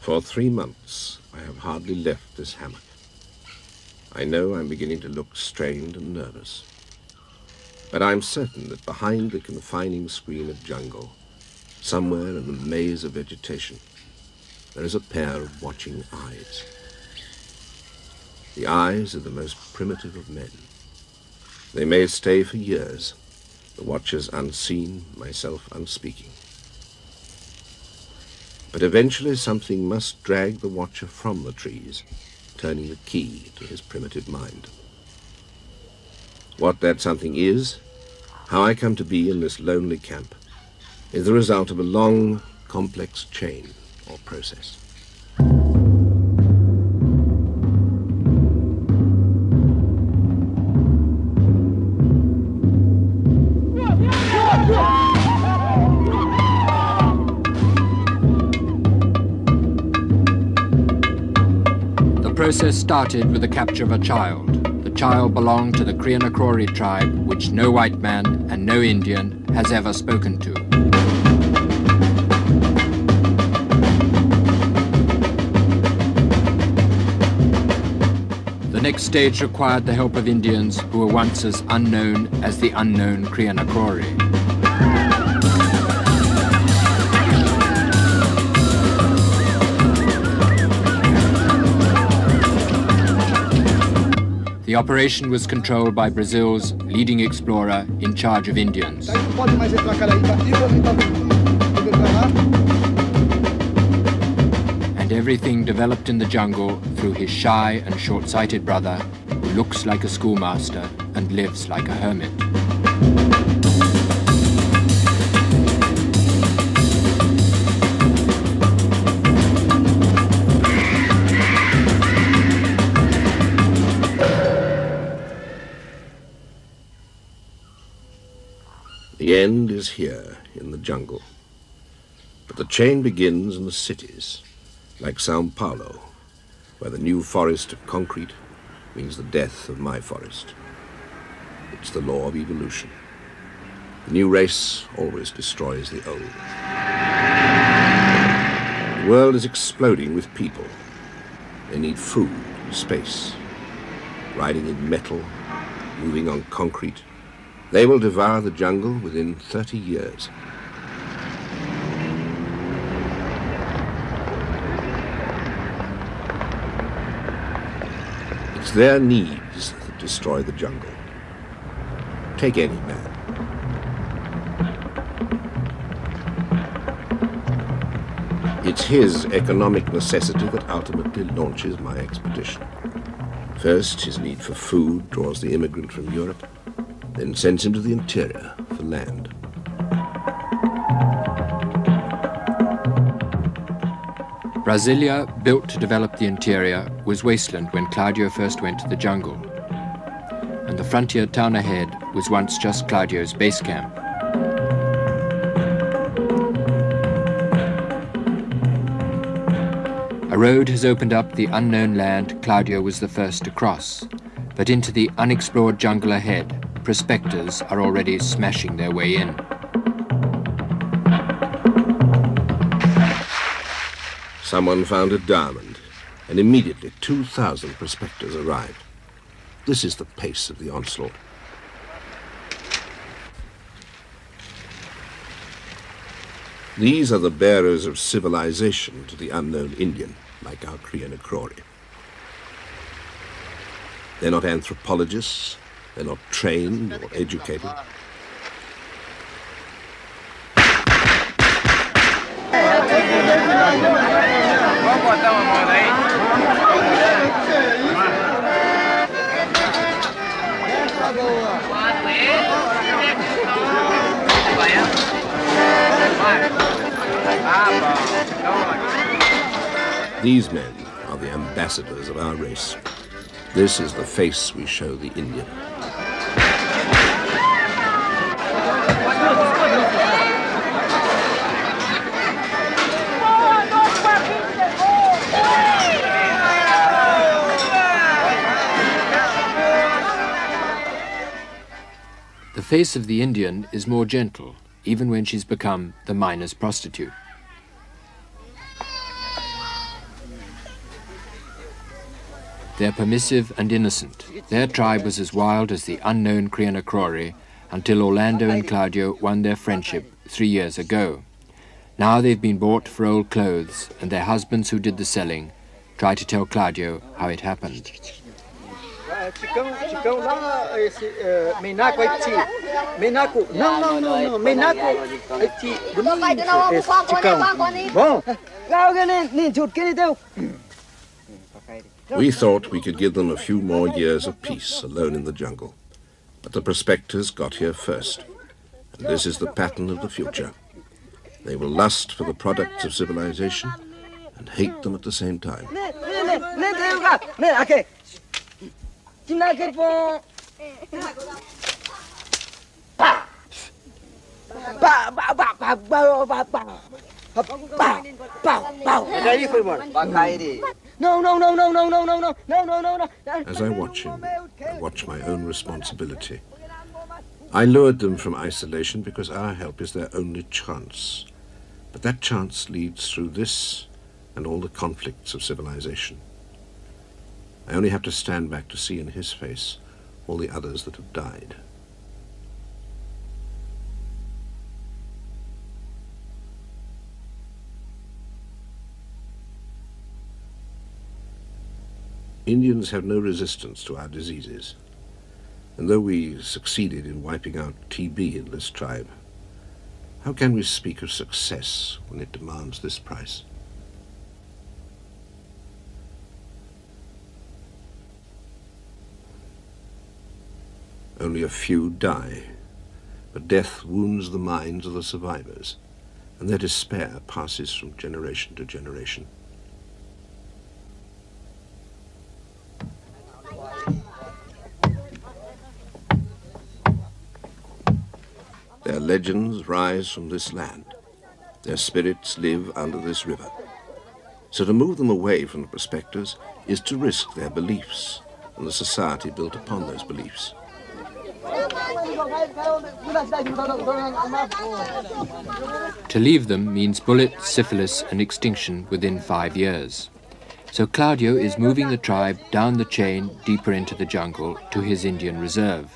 For 3 months, I have hardly left this hammock. I know I'm beginning to look strained and nervous. But I'm certain that behind the confining screen of jungle, somewhere in the maze of vegetation, there is a pair of watching eyes. The eyes of the most primitive of men. They may stay for years, the watchers unseen, myself unspeaking. But eventually something must drag the watcher from the trees, turning the key to his primitive mind. What that something is, how I come to be in this lonely camp, is the result of a long, complex chain or process. The process started with the capture of a child. The child belonged to the Cuminapanema tribe, which no white man and no Indian has ever spoken to. The next stage required the help of Indians who were once as unknown as the unknown Cuminapanema. The operation was controlled by Brazil's leading explorer in charge of Indians. And everything developed in the jungle through his shy and short-sighted brother, who looks like a schoolmaster and lives like a hermit. The end is here, in the jungle. But the chain begins in the cities, like São Paulo, where the new forest of concrete means the death of my forest. It's the law of evolution. The new race always destroys the old. The world is exploding with people. They need food, space. Riding in metal, moving on concrete. They will devour the jungle within 30 years. It's their needs that destroy the jungle. Take any man. It's his economic necessity that ultimately launches my expedition. First, his need for food draws the immigrant from Europe, then sends him to the interior for land. Brasilia, built to develop the interior, was wasteland when Claudio first went to the jungle. And the frontier town ahead was once just Claudio's base camp. A road has opened up the unknown land Claudio was the first to cross, but into the unexplored jungle ahead, prospectors are already smashing their way in. Someone found a diamond, and immediately 2,000 prospectors arrived. This is the pace of the onslaught. These are the bearers of civilization to the unknown Indian, like our Cuminapanema. They're not anthropologists. They're not trained or educated. These men are the ambassadors of our race. This is the face we show the Indian. The face of the Indian is more gentle, even when she's become the miner's prostitute. They're permissive and innocent. Their tribe was as wild as the unknown Cuminapanema until Orlando and Claudio won their friendship 3 years ago. Now they've been bought for old clothes, and their husbands who did the selling try to tell Claudio how it happened. We thought we could give them a few more years of peace alone in the jungle. But the prospectors got here first. And this is the pattern of the future. They will lust for the products of civilization and hate them at the same time. As I watch him, I watch my own responsibility. I lured them from isolation because our help is their only chance. But that chance leads through this and all the conflicts of civilization. I only have to stand back to see in his face all the others that have died. Indians have no resistance to our diseases, and though we succeeded in wiping out TB in this tribe, how can we speak of success when it demands this price? Only a few die, but death wounds the minds of the survivors, and their despair passes from generation to generation. Their legends rise from this land. Their spirits live under this river. So to move them away from the prospectors is to risk their beliefs and the society built upon those beliefs. To leave them means bullets, syphilis, and extinction within 5 years. So Claudio is moving the tribe down the chain deeper into the jungle to his Indian reserve.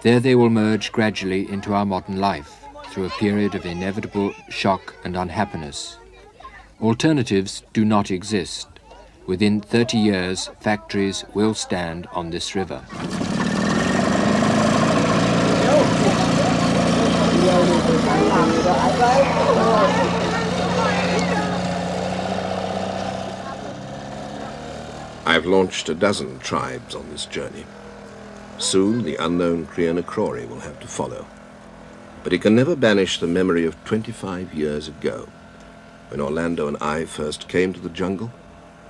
There they will merge gradually into our modern life through a period of inevitable shock and unhappiness. Alternatives do not exist. Within 30 years, factories will stand on this river. I've launched a dozen tribes on this journey. Soon the unknown Cuminapanema will have to follow. But it can never banish the memory of 25 years ago, when Orlando and I first came to the jungle,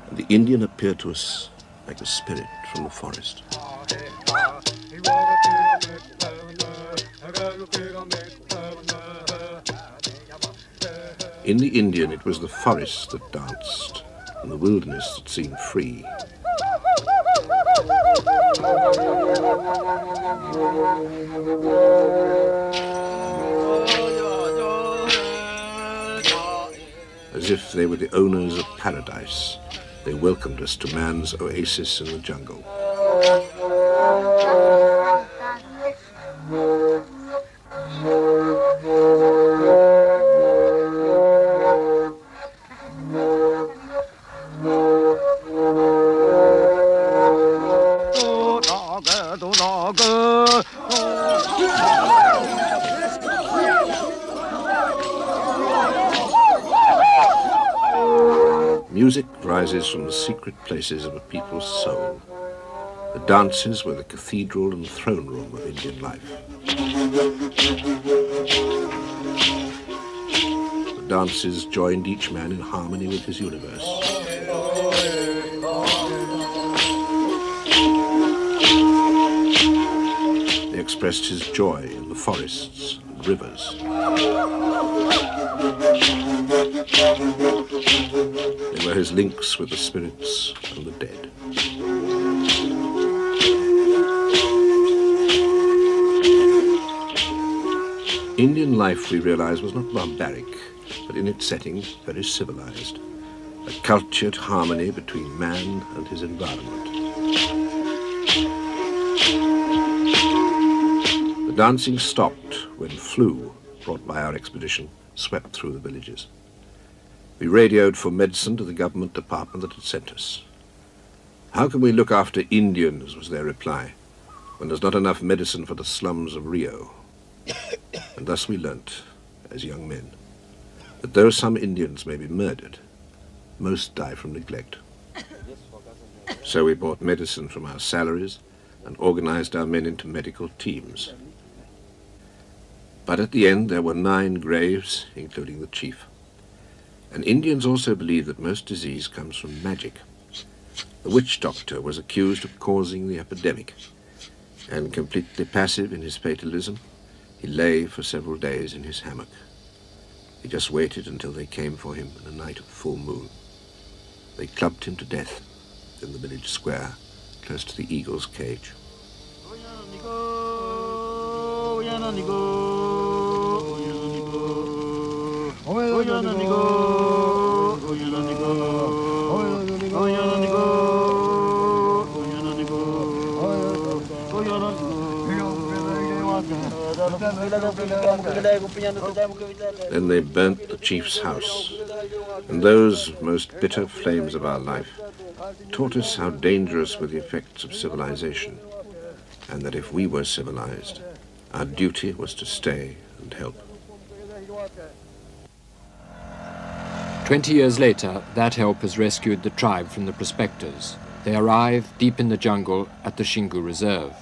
and the Indian appeared to us like a spirit from the forest. In the Indian, it was the forest that danced, and the wilderness that seemed free. As if they were the owners of paradise, they welcomed us to man's oasis in the jungle. Music rises from the secret places of a people's soul. The dances were the cathedral and throne room of Indian life. The dances joined each man in harmony with his universe. They expressed his joy in the forests and rivers. They were his links with the spirits and the dead. Indian life, we realized, was not barbaric, but in its setting, very civilized. A cultured harmony between man and his environment. The dancing stopped when Fullll, brought by our expedition, swept through the villages. We radioed for medicine to the government department that had sent us. "How can we look after Indians," was their reply, "when there's not enough medicine for the slums of Rio?" And thus we learnt, as young men, that though some Indians may be murdered, most die from neglect. So we bought medicine from our salaries and organized our men into medical teams. But at the end there were 9 graves, including the chief. And Indians also believe that most disease comes from magic. The witch doctor was accused of causing the epidemic, and completely passive in his fatalism, he lay for several days in his hammock. He just waited until they came for him in a night of full moon. They clubbed him to death in the village square, close to the eagle's cage. Then they burnt the chief's house, and those most bitter flames of our life taught us how dangerous were the effects of civilization, and that if we were civilized, our duty was to stay and help. 20 years later, that help has rescued the tribe from the prospectors. They arrive deep in the jungle at the Xingu Reserve.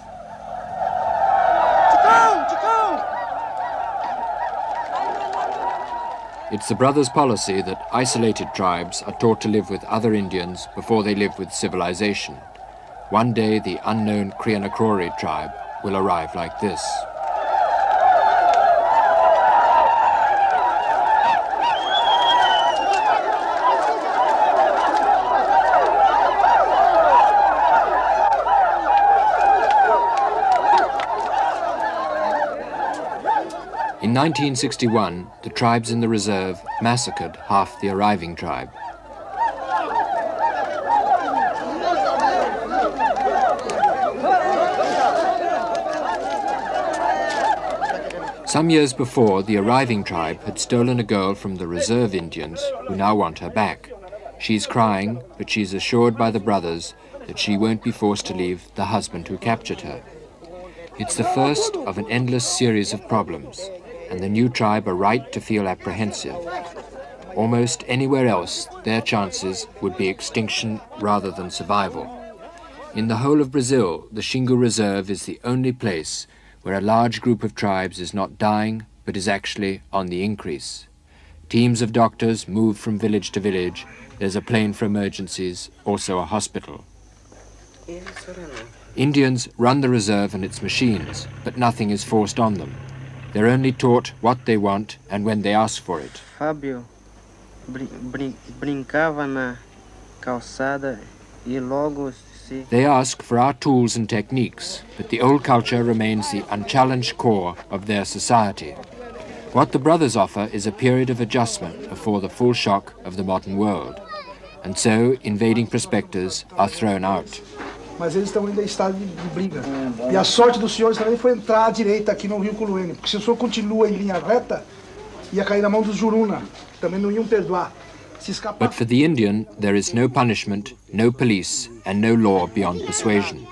It's the brothers' policy that isolated tribes are taught to live with other Indians before they live with civilization. One day, the unknown Cuminapanema tribe will arrive like this. In 1961, the tribes in the reserve massacred half the arriving tribe. Some years before, the arriving tribe had stolen a girl from the reserve Indians who now want her back. She's crying, but she's assured by the brothers that she won't be forced to leave the husband who captured her. It's the first of an endless series of problems, and the new tribe are right to feel apprehensive. Almost anywhere else, their chances would be extinction rather than survival. In the whole of Brazil, the Xingu Reserve is the only place where a large group of tribes is not dying, but is actually on the increase. Teams of doctors move from village to village. There's a plane for emergencies, also a hospital. Indians run the reserve and its machines, but nothing is forced on them. They're only taught what they want and when they ask for it. Fábio brincava na calçada e logo se... They ask for our tools and techniques, but the old culture remains the unchallenged core of their society. What the brothers offer is a period of adjustment before the full shock of the modern world. And so, invading prospectors are thrown out. Mas eles estão ainda em estado de briga. E a sorte dos senhores também foi entrar à direita aqui no rio Culuene, porque se o senhor continua em linha reta, ia cair na mão dos Juruna, que também não iam perdoar. Se escapar... But for the Indian, there is no punishment, no police, and no law beyond persuasion.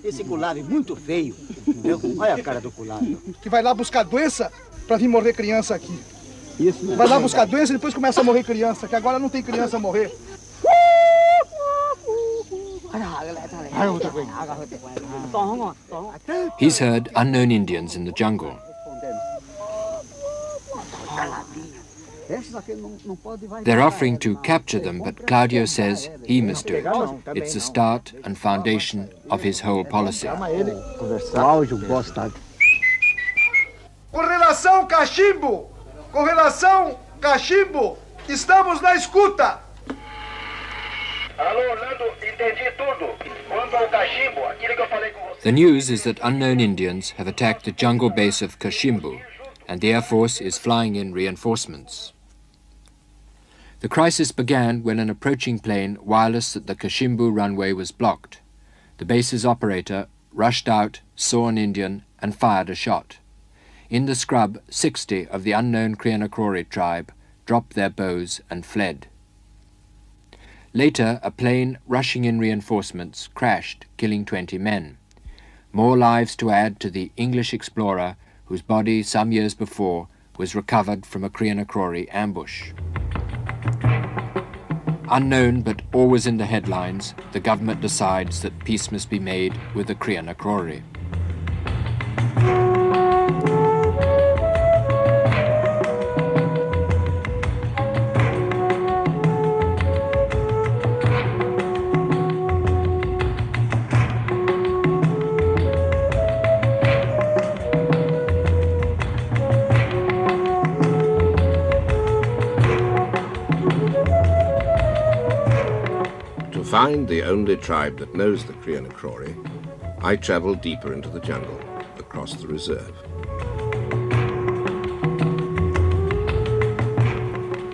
Esse culado é muito feio. Olha a cara do culado. Que vai lá buscar doença para vir morrer criança aqui. Vai lá buscar doença e depois começa a morrer criança, que agora não tem criança a morrer. He's heard unknown Indians in the jungle. They're offering to capture them, but Claudio says he must do it. It's the start and foundation of his whole policy. Com relação cachimbo! Com relação cachimbo! Estamos na escuta! The news is that unknown Indians have attacked the jungle base of Kashimbu, and the Air Force is flying in reinforcements. The crisis began when an approaching plane wirelessed that the Kashimbu runway was blocked. The base's operator rushed out, saw an Indian, and fired a shot. In the scrub, 60 of the unknown Crianacrori tribe dropped their bows and fled. Later, a plane rushing in reinforcements crashed, killing 20 men. More lives to add to the English explorer whose body some years before was recovered from a Crianacrori ambush. Unknown but always in the headlines, the government decides that peace must be made with the Crianacrori. To find the only tribe that knows the Crianacrori, I traveled deeper into the jungle, across the reserve.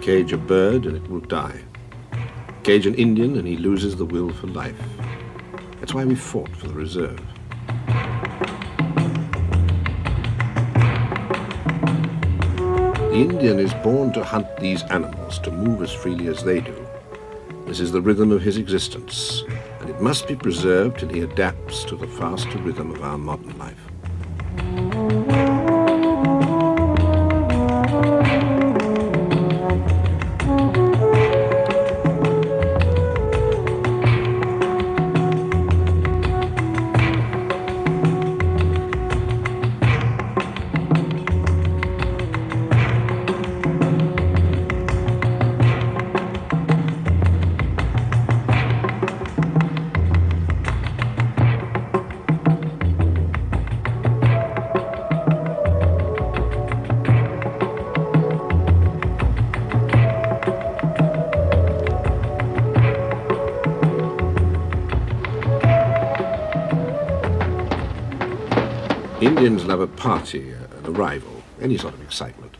Cage a bird and it will die. Cage an Indian and he loses the will for life. That's why we fought for the reserve. The Indian is born to hunt these animals, to move as freely as they do. This is the rhythm of his existence, and it must be preserved till he adapts to the faster rhythm of our modern life. Indians love a party, an arrival, any sort of excitement.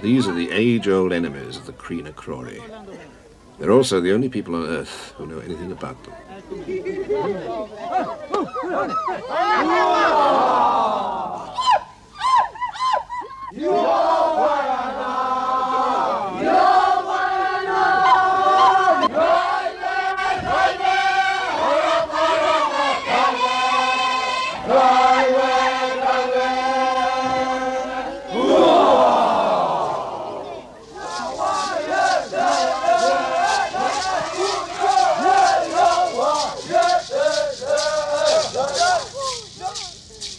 These are the age-old enemies of the Crianacrori. They're also the only people on Earth who know anything about them.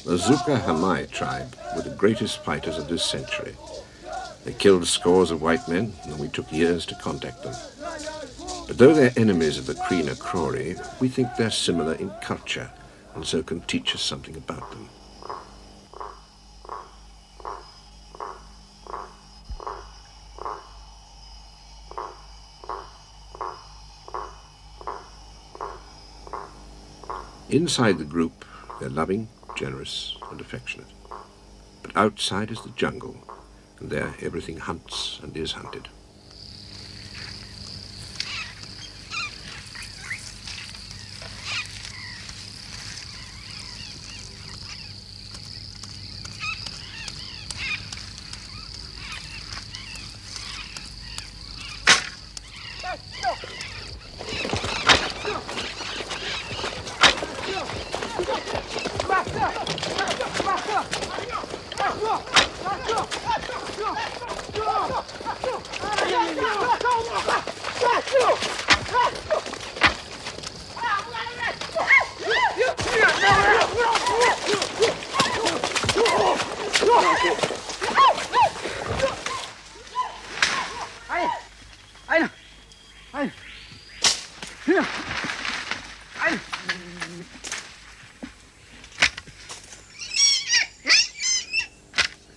The Zuka Hamai tribe were the greatest fighters of this century. They killed scores of white men, and we took years to contact them. But though they're enemies of the Crianacrori, we think they're similar in culture, and so can teach us something about them. Inside the group, they're loving, generous, and affectionate. But outside is the jungle, and there everything hunts and is hunted.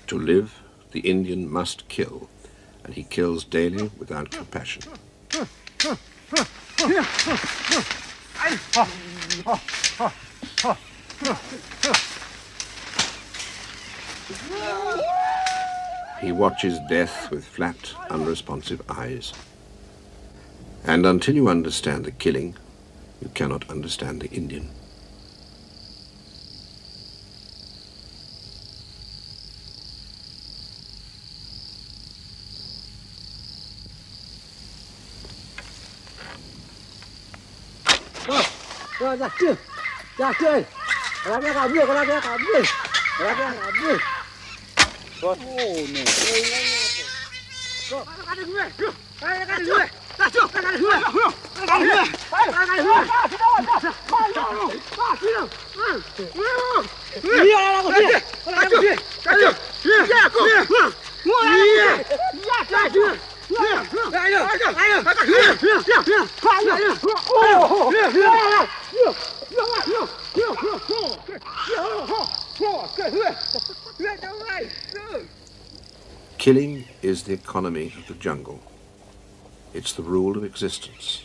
To live, the Indian must kill, and he kills daily without compassion. He watches death with flat, unresponsive eyes. And until you understand the killing, you cannot understand the Indian. Killing is the economy of the jungle. It's the rule of existence,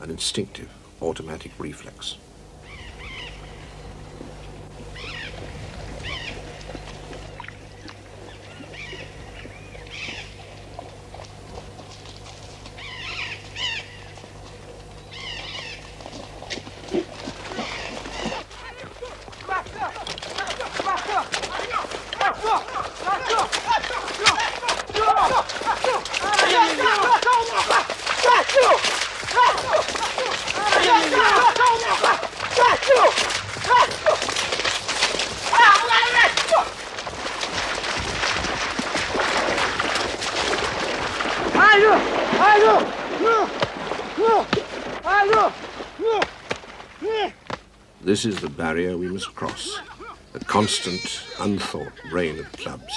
an instinctive, automatic reflex. This is the barrier we must cross, a constant, unthought rain of clubs.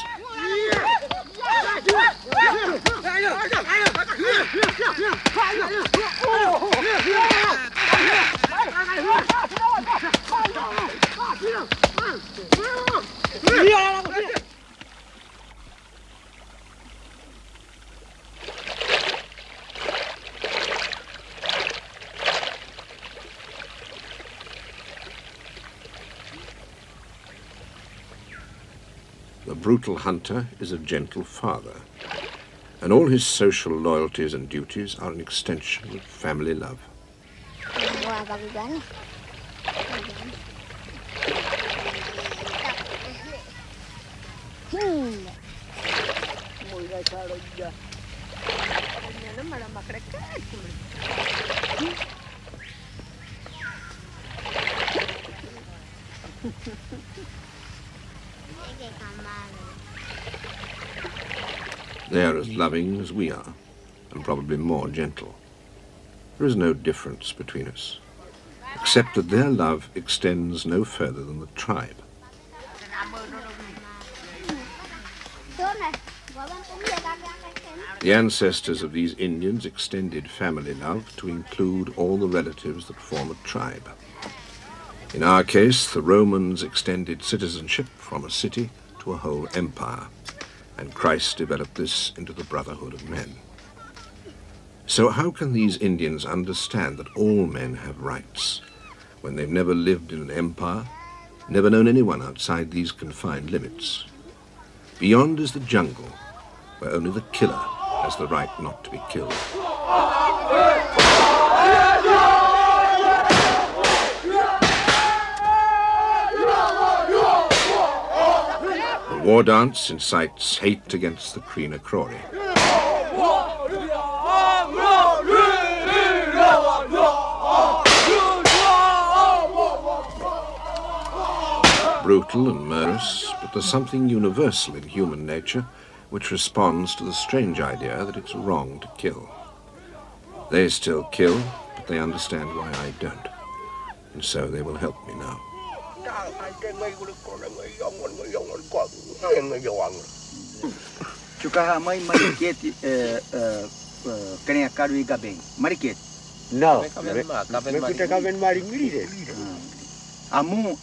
The brutal hunter is a gentle father, and all his social loyalties and duties are an extension of family love. They are as loving as we are, and probably more gentle. There is no difference between us, except that their love extends no further than the tribe. The ancestors of these Indians extended family love to include all the relatives that form a tribe. In our case, the Romans extended citizenship from a city to a whole empire, and Christ developed this into the brotherhood of men. So how can these Indians understand that all men have rights when they've never lived in an empire, never known anyone outside these confined limits? Beyond is the jungle, where only the killer has the right not to be killed. The war dance incites hate against the Cuminapanema. Brutal and murderous, but there's something universal in human nature which responds to the strange idea that it's wrong to kill. They still kill, but they understand why I don't, and so they will help me now. No,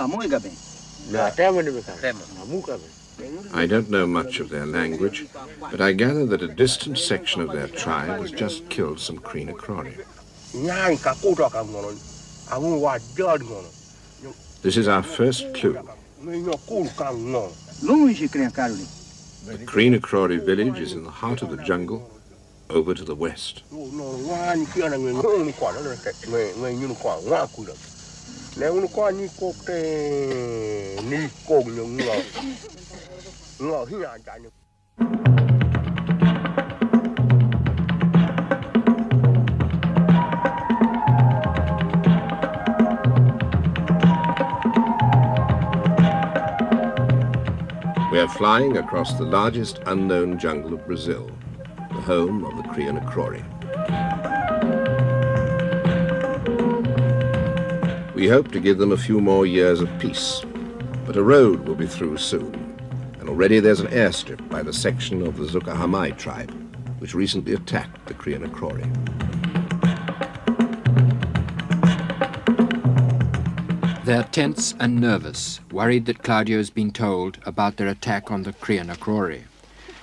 Amu igaben. No, temo ni meka. Amu kaben. I don't know much of their language, but I gather that a distant section of their tribe has just killed some Kreenakrori. This is our first clue. The Kreenakrori village is in the heart of the jungle, over to the west. We are flying across the largest unknown jungle of Brazil, the home of the Kreenakrori. We hope to give them a few more years of peace, but a road will be through soon, and already there's an airstrip by the section of the Zucahamai tribe, which recently attacked the Kreenakrori. They're tense and nervous, worried that Claudio's been told about their attack on the Kreenakrori.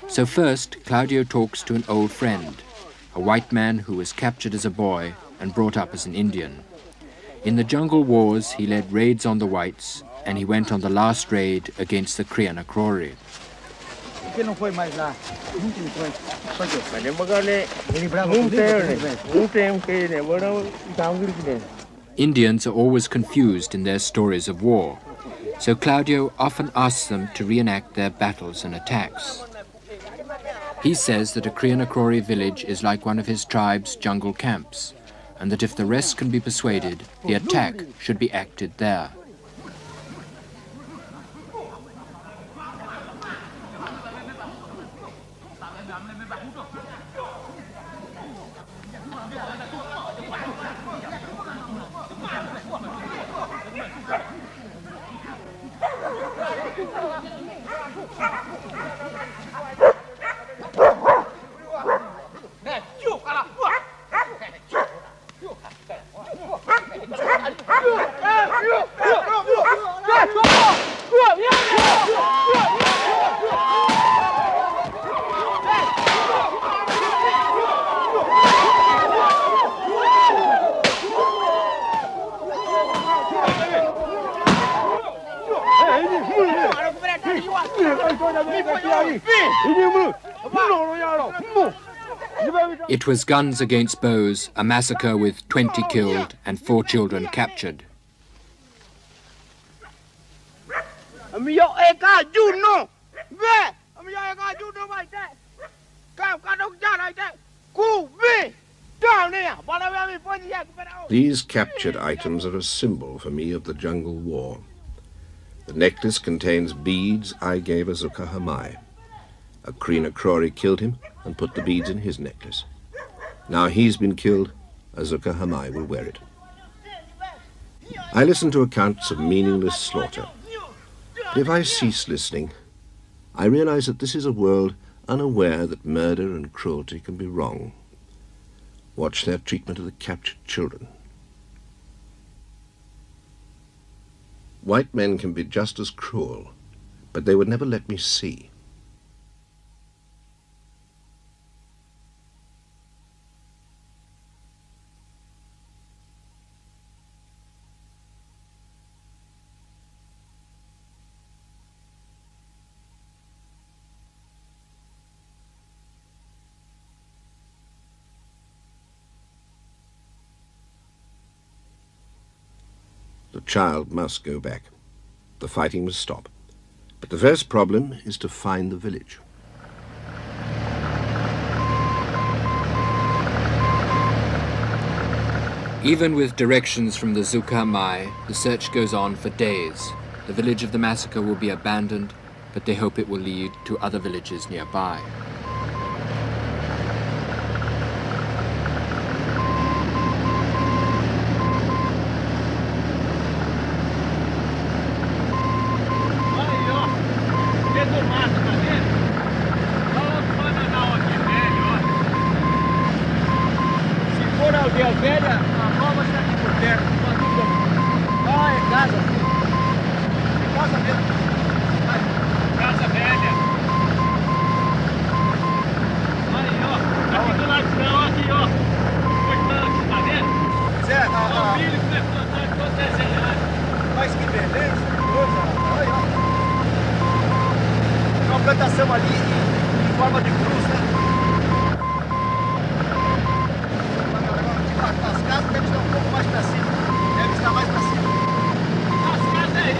So first, Claudio talks to an old friend, a white man who was captured as a boy and brought up as an Indian. In the jungle wars, he led raids on the whites, and he went on the last raid against the Kreenakrori. Indians are always confused in their stories of war, so Claudio often asks them to reenact their battles and attacks. He says that a Kreenakrori village is like one of his tribe's jungle camps, and that if the rest can be persuaded, the attack should be acted there. It was guns against bows, a massacre with 20 killed and 4 children captured. These captured items are a symbol for me of the jungle war. The necklace contains beads I gave a Zucahamai. A Kreenakrori killed him and put the beads in his necklace. Now he's been killed, a Zucahamai will wear it. I listen to accounts of meaningless slaughter. But if I cease listening, I realize that this is a world unaware that murder and cruelty can be wrong. Watch their treatment of the captured children. White men can be just as cruel, but they would never let me see. The child must go back. The fighting must stop. But the first problem is to find the village. Even with directions from the Zucahamai, the search goes on for days. The village of the massacre will be abandoned, but they hope it will lead to other villages nearby. Casa velha. Mas que beleza, que coisa, olha. Tem uma plantação ali em forma de cruz, né? As casas devem estar um pouco mais para cima. Deve estar mais para cima. As casas aí,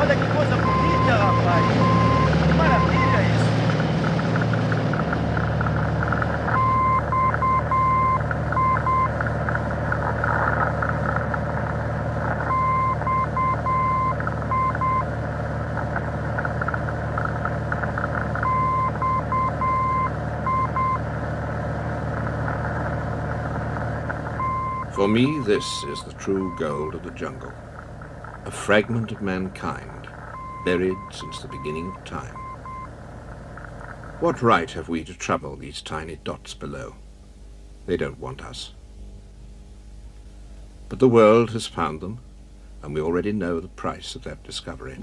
olha que coisa bonita, rapaz. Que maravilha isso. For me, this is the true gold of the jungle, a fragment of mankind, buried since the beginning of time. What right have we to trouble these tiny dots below? They don't want us. But the world has found them, and we already know the price of that discovery.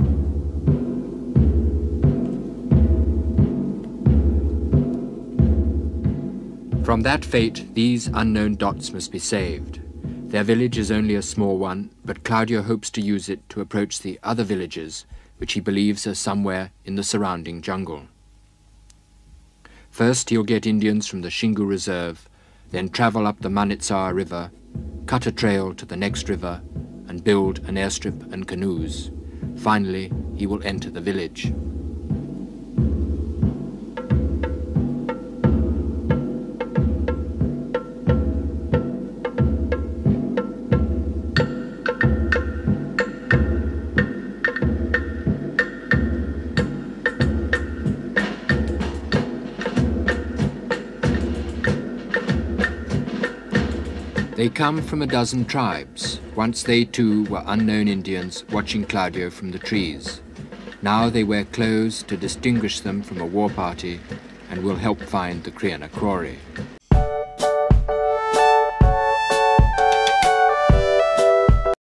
From that fate, these unknown dots must be saved. Their village is only a small one, but Claudio hopes to use it to approach the other villages, which he believes are somewhere in the surrounding jungle. First, he'll get Indians from the Xingu Reserve, then travel up the Manitsawa River, cut a trail to the next river, and build an airstrip and canoes. Finally, he will enter the village. They come from a dozen tribes. Once they too were unknown Indians watching Claudio from the trees. Now they wear clothes to distinguish them from a war party and will help find the Kriana Quarry.